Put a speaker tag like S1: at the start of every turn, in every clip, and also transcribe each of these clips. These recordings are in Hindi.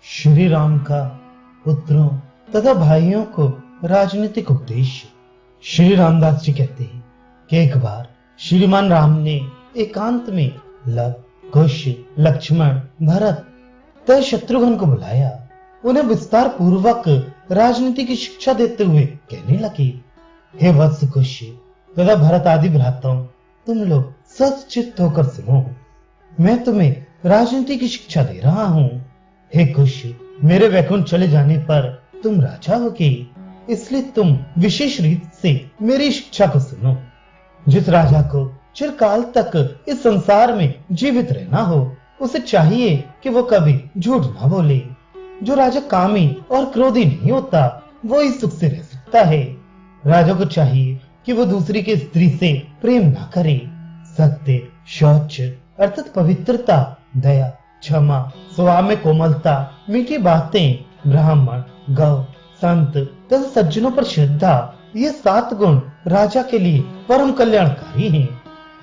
S1: श्री राम का पुत्रों तथा भाइयों को राजनीतिक उपदेश। श्री रामदास जी कहते हैं कि एक बार श्रीमान राम ने एकांत में लव, कुश, लक्ष्मण, भरत तथा शत्रुघ्न को बुलाया। उन्हें विस्तार पूर्वक राजनीति की शिक्षा देते हुए कहने लगे, हे वत्स, कुश तथा भरत आदि भ्राताओं, तुम लोग सचित्त होकर सुनो। मैं तुम्हें राजनीति की शिक्षा दे रहा हूँ। हे कुश, मेरे वैकुंठ चले जाने पर तुम राजा होगे, इसलिए तुम विशेष रीत से मेरी शिक्षा को सुनो। जिस राजा को चिरकाल तक इस संसार में जीवित रहना हो, उसे चाहिए कि वो कभी झूठ ना बोले। जो राजा कामी और क्रोधी नहीं होता, वो ही सुख से रह सकता है। राजा को चाहिए कि वो दूसरी की स्त्री से प्रेम ना करे। सत्य, शौच अर्थात पवित्रता, दया, क्षमा, स्वभाव में कोमलता, मीठी बातें, ब्राह्मण, गौ, संत तथा सज्जनों पर श्रद्धा, ये 7 गुण राजा के लिए परम कल्याणकारी हैं।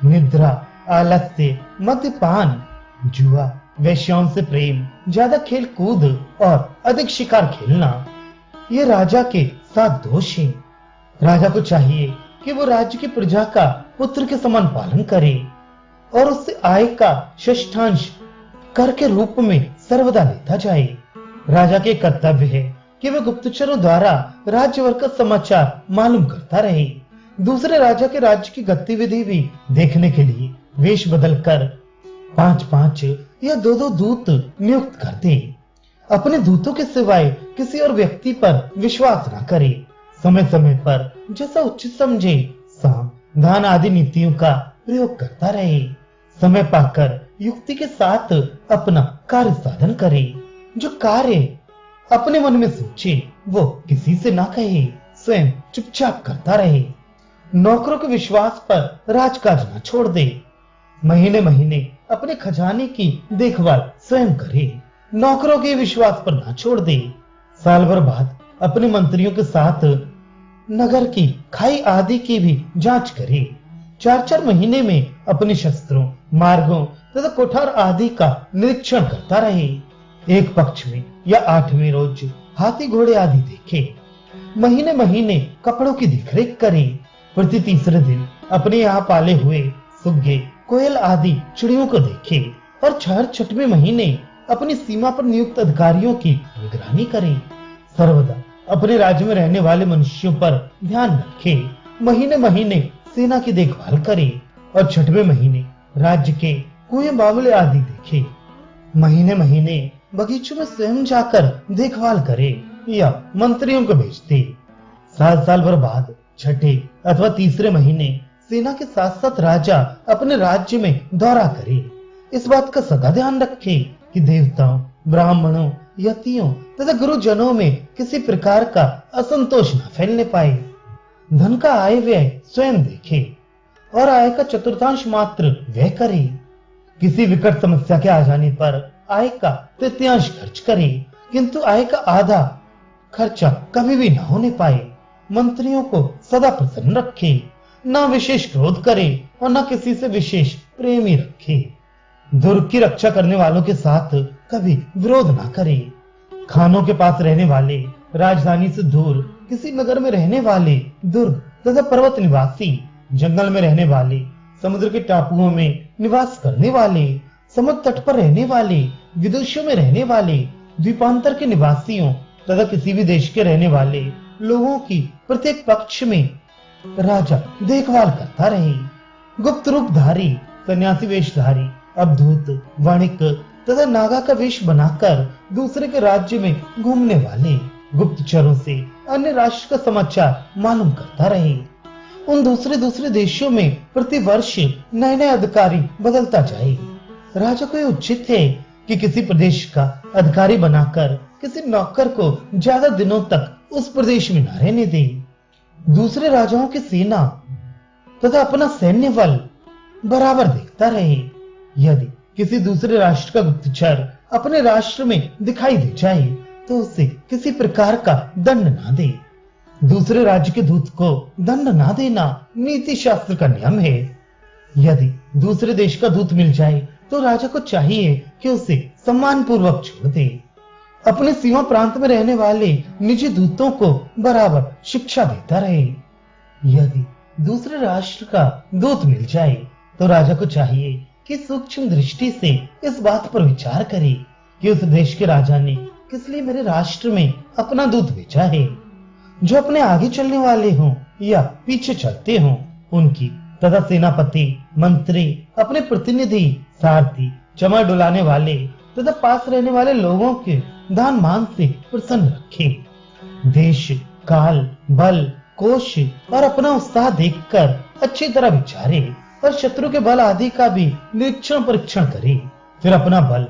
S1: निद्रा, आलस्य, मद्यपान, जुआ, वेश्याओं से प्रेम, ज्यादा खेल कूद और अधिक शिकार खेलना, ये राजा के 7 दोष हैं। राजा को चाहिए कि वो राज्य की प्रजा का पुत्र के समान पालन करे और उससे आय का षष्ठांश कर के रूप में सर्वदा लेता जाए। राजा के कर्तव्य है कि वह गुप्तचरों द्वारा राज्यवर्ग का समाचार मालूम करता रहे। दूसरे राजा के राज्य की गतिविधि भी देखने के लिए वेश बदलकर 5-5 या 2-2 दूत नियुक्त कर दे। अपने दूतों के सिवाय किसी और व्यक्ति पर विश्वास न करे। समय समय पर जैसा उचित समझे साम, दान आदि नीतियों का प्रयोग करता रहे। समय पाकर युक्ति के साथ अपना कार्य साधन करे। जो कार्य अपने मन में सोचे वो किसी से ना कहे, स्वयं चुपचाप करता रहे। नौकरों के विश्वास पर राजकाज न छोड़ दे। महीने महीने अपने खजाने की देखभाल स्वयं करे, नौकरों के विश्वास पर ना छोड़ दे। साल भर बाद अपने मंत्रियों के साथ नगर की खाई आदि की भी जांच करे। 4-4 महीने में अपने शस्त्रों, मार्गों तथा कोठार आदि का निरीक्षण करता रहे। एक पक्ष में या 8वें रोज हाथी घोड़े आदि देखे। महीने महीने कपड़ों की देखरेख करे। प्रति तीसरे दिन अपने यहाँ पाले हुए सुग्गे, कोयल आदि चिड़ियों को देखे और 6वें महीने अपनी सीमा पर नियुक्त अधिकारियों की निगरानी करे। सर्वदा अपने राज्य में रहने वाले मनुष्यों पर ध्यान रखे। महीने महीने सेना की देखभाल करे और 6वें महीने राज्य के कुएं बावले आदि देखे। महीने महीने बगीचों में स्वयं जाकर देखभाल करे या मंत्रियों को भेजते। साल भर बाद 6ठे अथवा तीसरे महीने सेना के साथ साथ राजा अपने राज्य में दौरा करे। इस बात का सदा ध्यान रखे कि देवताओं, ब्राह्मणों, यतियों तथा गुरुजनों में किसी प्रकार का असंतोष न फैलने पाए। धन का आय व्यय स्वयं देखे और आय का चतुर्थांश मात्र व्यय करे। किसी विकट समस्या के आ जाने पर आय का तृतीयांश खर्च करे, किंतु आय का आधा खर्चा कभी भी न होने पाए। मंत्रियों को सदा प्रसन्न रखे, न विशेष क्रोध करे और न किसी से विशेष प्रेम ही रखे। दुर्ग की रक्षा करने वालों के साथ कभी विरोध न करे। खानों के पास रहने वाले, राजधानी से दूर किसी नगर में रहने वाले, दुर्ग तथा पर्वत निवासी, जंगल में रहने वाले, समुद्र के टापुओं में निवास करने वाले, समुद्र तट पर रहने वाले, विदेशों में रहने वाले, द्वीपांतर के निवासियों तथा किसी भी देश के रहने वाले लोगों की प्रत्येक पक्ष में राजा देखभाल करता रहे। गुप्त रूपधारी, सन्यासी वेशधारी, अवधूत, वणिक तथा नागा का वेश बनाकर दूसरे के राज्य में घूमने वाले गुप्तचरों से अन्य राष्ट्र का समाचार मालूम करता रहे। उन दूसरे देशों में प्रति वर्ष नए अधिकारी बदलता जाए। राजा को यह उचित है कि किसी प्रदेश का अधिकारी बनाकर किसी नौकर को ज्यादा दिनों तक उस प्रदेश में न रहने दे। दूसरे राजाओं की सेना तथा अपना सैन्य बल बराबर देखता रहे। यदि किसी दूसरे राष्ट्र का गुप्तचर अपने राष्ट्र में दिखाई दे जाए तो उसे किसी प्रकार का दंड ना दे। दूसरे राज्य के दूत को दंड ना देना नीति शास्त्र का नियम है। यदि दूसरे देश का दूत मिल जाए तो राजा को चाहिए कि उसे सम्मान पूर्वक छोड़ दे। अपने सीमा प्रांत में रहने वाले निजी दूतों को बराबर शिक्षा देता रहे। यदि दूसरे राष्ट्र का दूत मिल जाए तो राजा को चाहिए कि सूक्ष्म दृष्टि से इस बात पर विचार करे कि उस देश के राजा ने किस लिए मेरे राष्ट्र में अपना दूत भेजा है। जो अपने आगे चलने वाले हों या पीछे चलते हों, उनकी तथा सेनापति, मंत्री, अपने प्रतिनिधि, सारथी, चमर डुलाने वाले तथा पास रहने वाले लोगों के दान मान से प्रसन्न रखे। देश, काल, बल, कोश और अपना उत्साह देखकर अच्छी तरह विचारे और शत्रु के बल आदि का भी निरीक्षण परीक्षण करे। फिर अपना बल,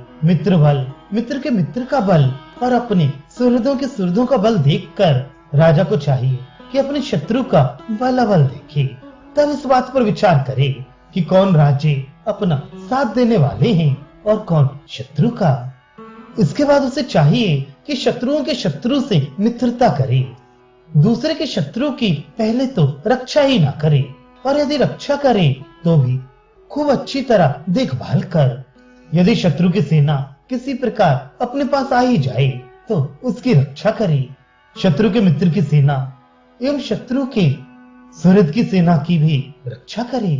S1: मित्र के मित्र का बल और अपने सुहृदों के सुहृदों का बल देखकर राजा को चाहिए कि अपने शत्रु का बल देखे। तब इस बात पर विचार करे कि कौन राज्य अपना साथ देने वाले हैं और कौन शत्रु का। इसके बाद उसे चाहिए कि शत्रुओं के शत्रु से मित्रता करे। दूसरे के शत्रु की पहले तो रक्षा ही ना करे, और यदि रक्षा करे तो भी खूब अच्छी तरह देखभाल कर। यदि शत्रु की सेना किसी प्रकार अपने पास आ ही जाए तो उसकी रक्षा करे। शत्रु के मित्र की सेना एवं शत्रु के सुहृद की सेना की भी रक्षा करे।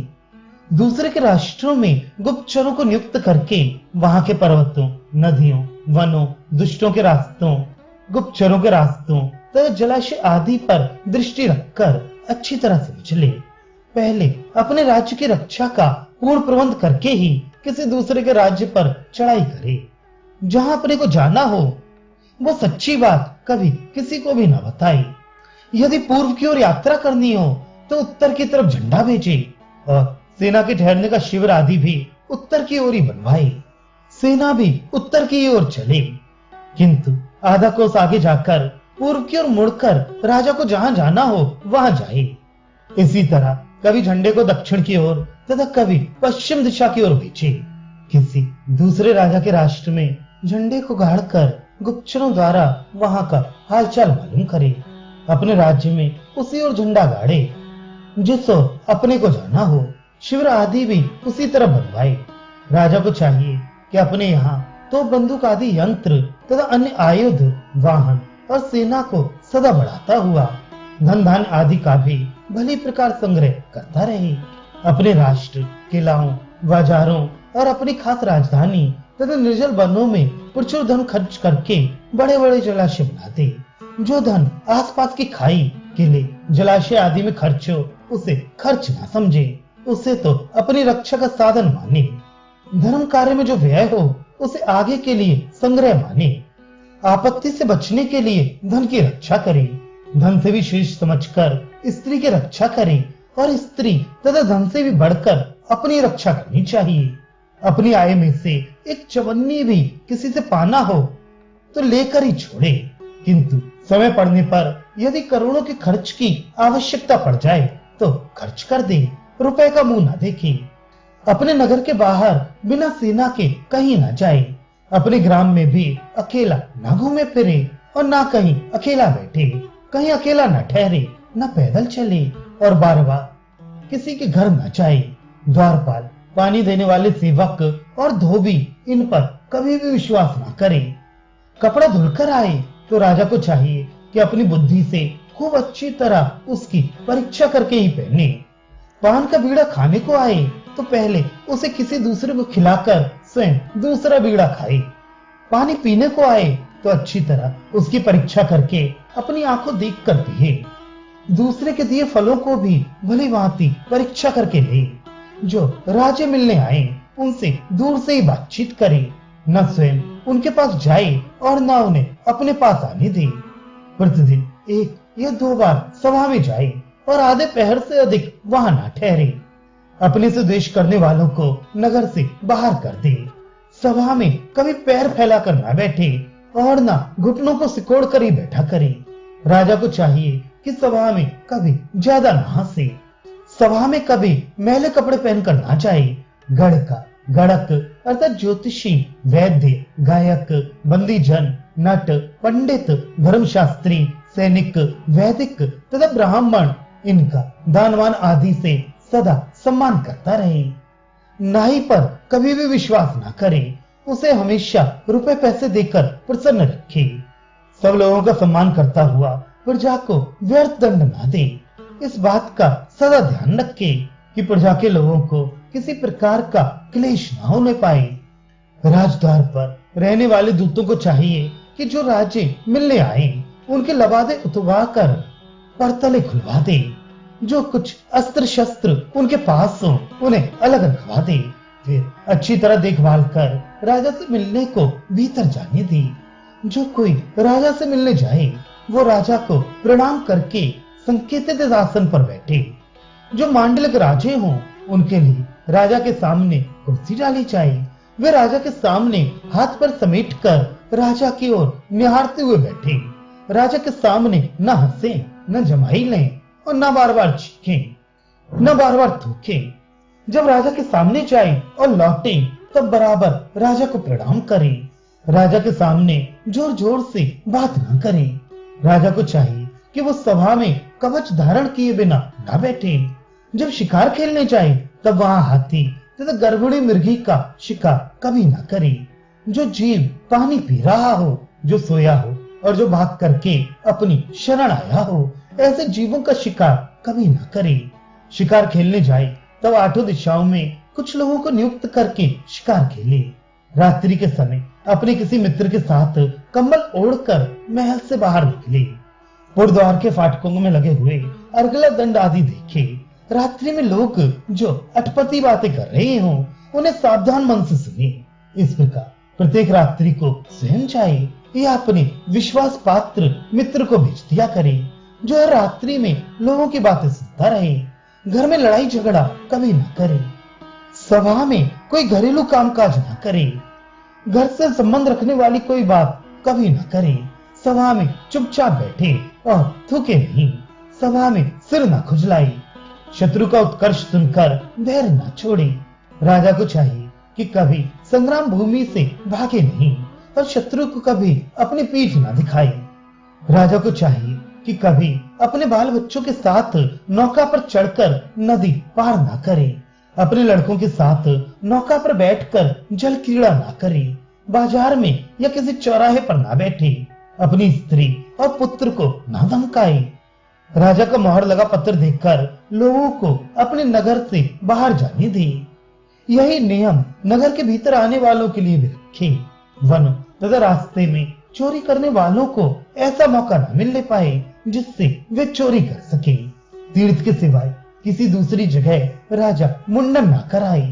S1: दूसरे के राष्ट्रों में गुप्तचरों को नियुक्त करके वहां के पर्वतों, नदियों, वनों, दुष्टों के रास्तों, गुप्तचरों के रास्तों तथा जलाशय आदि पर दृष्टि रखकर अच्छी तरह समझ ले। पहले अपने राज्य की रक्षा का पूर्ण प्रबंध करके ही किसी दूसरे के राज्य पर चढ़ाई करे। जहां अपने को जाना हो वो सच्ची बात कभी किसी को भी न बताए। यदि पूर्व की ओर यात्रा करनी हो तो उत्तर की तरफ झंडा भेजे और सेना के ठहरने का शिविर आदि भी उत्तर की ओर ही बनवाए। सेना भी उत्तर की ओर चले, किंतु आधा कोस आगे जाकर पूर्व की ओर मुड़कर राजा को जहां जाना हो वहां जाए। इसी तरह कभी झंडे को दक्षिण की ओर तथा कभी पश्चिम दिशा की ओर भेजे। किसी दूसरे राजा के राष्ट्र में झंडे को गाड़कर गुप्तचरों द्वारा वहां का हालचाल मालूम करे। अपने राज्य में उसी ओर झंडा गाड़े जिस ओर अपने को जाना हो। शिविर आदि भी उसी तरह बनवाए। राजा को चाहिए कि अपने यहाँ तो बंदूक आदि यंत्र तथा अन्य आयुध, वाहन और सेना को सदा बढ़ाता हुआ धन धान्य आदि का भी भली प्रकार संग्रह करता रहे। अपने राष्ट्र, किलाओं, बाजारों और अपनी खास राजधानी तथा निर्जल वनों में प्रचुर धन खर्च करके बड़े बड़े जलाशय बना दे। जो धन आसपास की खाई, किले, जलाशय आदि में खर्च हो उसे खर्च ना समझे, उसे तो अपनी रक्षा का साधन माने। धर्म कार्य में जो व्यय हो उसे आगे के लिए संग्रह माने। आपत्ति से बचने के लिए धन की रक्षा करे। धन से भी शीर्ष समझकर स्त्री की रक्षा करे और स्त्री तथा धन से भी बढ़कर अपनी रक्षा करनी चाहिए। अपनी आय में से एक चवन्नी भी किसी से पाना हो तो लेकर ही छोड़े, किंतु समय पड़ने पर यदि करोड़ों के खर्च की आवश्यकता पड़ जाए तो खर्च कर दे, रुपए का मुंह ना देखे। अपने नगर के बाहर बिना सेना के कहीं ना जाए। अपने ग्राम में भी अकेला ना घूमे फिरे और ना कहीं अकेला बैठे, कहीं अकेला न ठहरे, न पैदल चले और बार बार किसी के घर न जाए। द्वारपाल, पानी देने वाले सेवक और धोबी इन पर कभी भी विश्वास न करे। कपड़ा धुलकर आए तो राजा को चाहिए कि अपनी बुद्धि से खूब अच्छी तरह उसकी परीक्षा करके ही पहने। पान का बीड़ा खाने को आए तो पहले उसे किसी दूसरे को खिलाकर स्वयं दूसरा बीड़ा खाए। पानी पीने को आए तो अच्छी तरह उसकी परीक्षा करके अपनी आंखों देख कर पिए। दूसरे के दिए फलों को भी भली भांति परीक्षा करके ले। जो राजे मिलने आए उनसे दूर से ही बातचीत करे, न स्वयं उनके पास जाए और न उन्हें अपने पास आने दे। प्रतिदिन 1 या 2 बार सभा में जाए और आधे पहर से अधिक वहां न ठहरे। अपने से द्वेष करने वालों को नगर से बाहर कर दे। सभा में कभी पैर फैलाकर न बैठे और न घुटनों को सिकोड़ कर ही बैठा करे। राजा को चाहिए कि सभा में कभी ज्यादा न हंसे। सभा में कभी मैले कपड़े पहनकर ना जाए। गड़का, गड़क अर्थात ज्योतिषी, वैद्य, गायक, बंदीजन, नट, पंडित, धर्मशास्त्री, सैनिक, वैदिक तथा ब्राह्मण इनका दानवान आदि से सदा सम्मान करता रहे। नाई पर कभी भी विश्वास न करे उसे हमेशा रुपए पैसे देकर प्रसन्न रखे। सब लोगों का सम्मान करता हुआ प्रजा को व्यर्थ दंड न दे। इस बात का सदा ध्यान रखे कि प्रजा के लोगों को किसी प्रकार का क्लेश न होने पाए। राजद्वार पर रहने वाले दूतों को चाहिए कि जो राजे मिलने आए उनके लबादे उतरवा कर परतले खुलवा दे। जो कुछ अस्त्र शस्त्र उनके पास हो उन्हें अलग रखवा दे। फिर अच्छी तरह देखभाल कर राजा से मिलने को भीतर जाने दे। जो कोई राजा से मिलने जाए वो राजा को प्रणाम करके संकेतित आसन पर बैठे। जो मांडलिक राजे हों उनके लिए राजा के सामने कुर्सी डाली जाए। वे राजा के सामने हाथ पर समेट कर राजा की ओर निहारते हुए बैठे। राजा के सामने न हंसे, न जमाई लें और न बार बार चीखें, न बार बार थूकें। जब राजा के सामने जाए और लौटे तब बराबर राजा को प्रणाम करें। राजा के सामने जोर जोर से बात न करें। राजा को चाहिए कि वो सभा में कवच धारण किए बिना न बैठे। जब शिकार खेलने जाए तब वहां हाथी तथा गर्भिणी मृगी का शिकार कभी न करे। जो जीव पानी पी रहा हो, जो सोया हो और जो भाग करके अपनी शरण आया हो, ऐसे जीवों का शिकार कभी न करे। शिकार खेलने जाए तब आठों दिशाओं में कुछ लोगों को नियुक्त करके शिकार खेले। रात्रि के समय अपने किसी मित्र के साथ कंबल ओढ़कर महल से बाहर निकले। पुरद्वार के फाटकों में लगे हुए अर्गला दंड आदि देखे। रात्रि में लोग जो अटपटी बातें कर रहे हों उन्हें सावधान मन से सुने। इस प्रकार प्रत्येक रात्रि को स्वयं जाए या अपने विश्वास पात्र मित्र को भेज दिया करे जो हर रात्रि में लोगों की बातें सुनता रहे। घर में लड़ाई झगड़ा कभी न करे। सभा में कोई घरेलू कामकाज न करे। घर से संबंध रखने वाली कोई बात कभी न करे। सभा में चुपचाप बैठे और थूके नहीं। सभा में सिर न खुजलाए। शत्रु का उत्कर्ष सुनकर धैर्य न छोड़े। राजा को चाहिए कि कभी संग्राम भूमि से भागे नहीं और शत्रु को कभी अपनी पीठ न दिखाए। राजा को चाहिए कि कभी अपने बाल बच्चों के साथ नौका पर चढ़कर नदी पार न करे। अपने लड़कों के साथ नौका पर बैठकर जल क्रीड़ा न करे। बाजार में या किसी चौराहे पर न बैठे। अपनी स्त्री और पुत्र को न धमकाए। राजा का मोहर लगा पत्र देखकर लोगों को अपने नगर से बाहर जाने दे। यही नियम नगर के भीतर आने वालों के लिए भी रखे। वन तथा रास्ते में चोरी करने वालों को ऐसा मौका न मिलने पाए जिससे वे चोरी कर सके। तीर्थ के सिवाय किसी दूसरी जगह राजा मुंडन न कराए।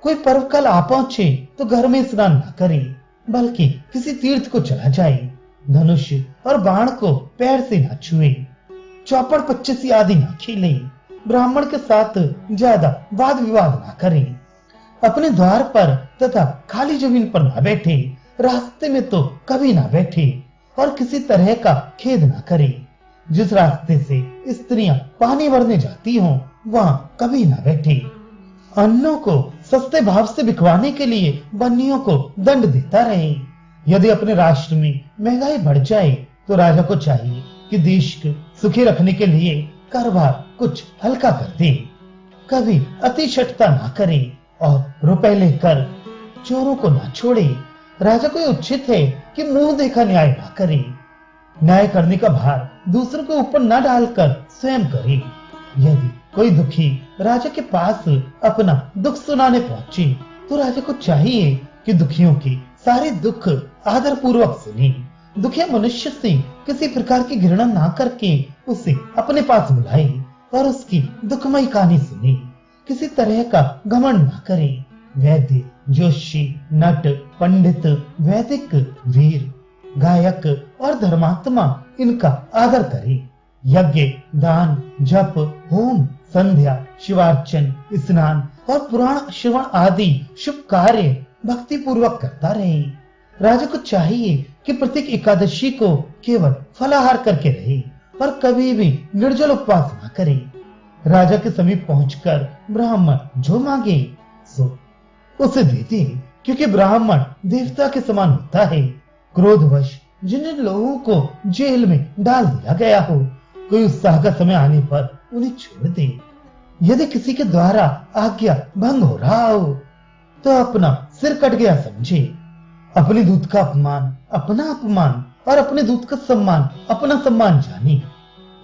S1: कोई पर्व कल आ पहुंचे तो घर में स्नान न करे बल्कि किसी तीर्थ को चला जाए। धनुष और बाण को पैर से न छुए। चौपड़ पच्चीसी आदि न खेले। ब्राह्मण के साथ ज्यादा वाद विवाद न करे। अपने द्वार पर तथा खाली जमीन पर न बैठे। रास्ते में तो कभी ना बैठे और किसी तरह का खेद ना करे। जिस रास्ते से स्त्रियां पानी भरने जाती हों वहां कभी ना बैठे। अन्नों को सस्ते भाव से बिकवाने के लिए बन्नियों को दंड देता रहे। यदि अपने राष्ट्र में महंगाई बढ़ जाए तो राजा को चाहिए कि देश को सुखी रखने के लिए कारोबार कुछ हल्का कर दे। कभी अतिशठता ना करे और रुपए लेकर चोरों को ना छोड़े। राजा को उचित है कि मुंह देखा न्याय ना करे। न्याय करने का भार दूसरों के ऊपर न डालकर स्वयं करे। यदि कोई दुखी राजा के पास अपना दुख सुनाने पहुंचे तो राजा को चाहिए कि दुखियों के सारे दुख आदर पूर्वक सुने। दुखिया मनुष्य से किसी प्रकार की घृणा ना करके उसे अपने पास बुलाए और उसकी दुखमयी कहानी सुने। किसी तरह का घमंड ना करे। वैद्य, जोशी, नट, पंडित, वैदिक, वीर, गायक और धर्मात्मा इनका आदर करे। यज्ञ, दान, जप, होम, संध्या, शिवार्चन, स्नान और पुराण श्रवण आदि शुभ कार्य भक्ति पूर्वक करता रहे। राजा को चाहिए कि प्रत्येक एकादशी को केवल फलाहार करके रहे पर कभी भी निर्जल उपवास न करे। राजा के समीप पहुंचकर ब्राह्मण जो मांगे सो उसे देते क्योंकि ब्राह्मण देवता के समान होता है। क्रोधवश जिन जिन लोगों को जेल में डाल दिया गया हो कोई उत्साह का समय आने पर उन्हें छोड़ दे। यदि किसी के द्वारा आज्ञा भंग हो रहा हो तो अपना सिर कट गया समझे अपने दूत का अपमान अपना अपमान और अपने दूत का सम्मान अपना सम्मान जानी।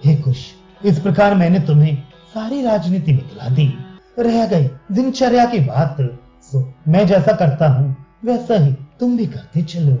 S1: हे कुश, इस प्रकार मैंने तुम्हें सारी राजनीति बतला दी। रह गई दिनचर्या की बात, सो मैं जैसा करता हूँ वैसा ही तुम भी करते चलो।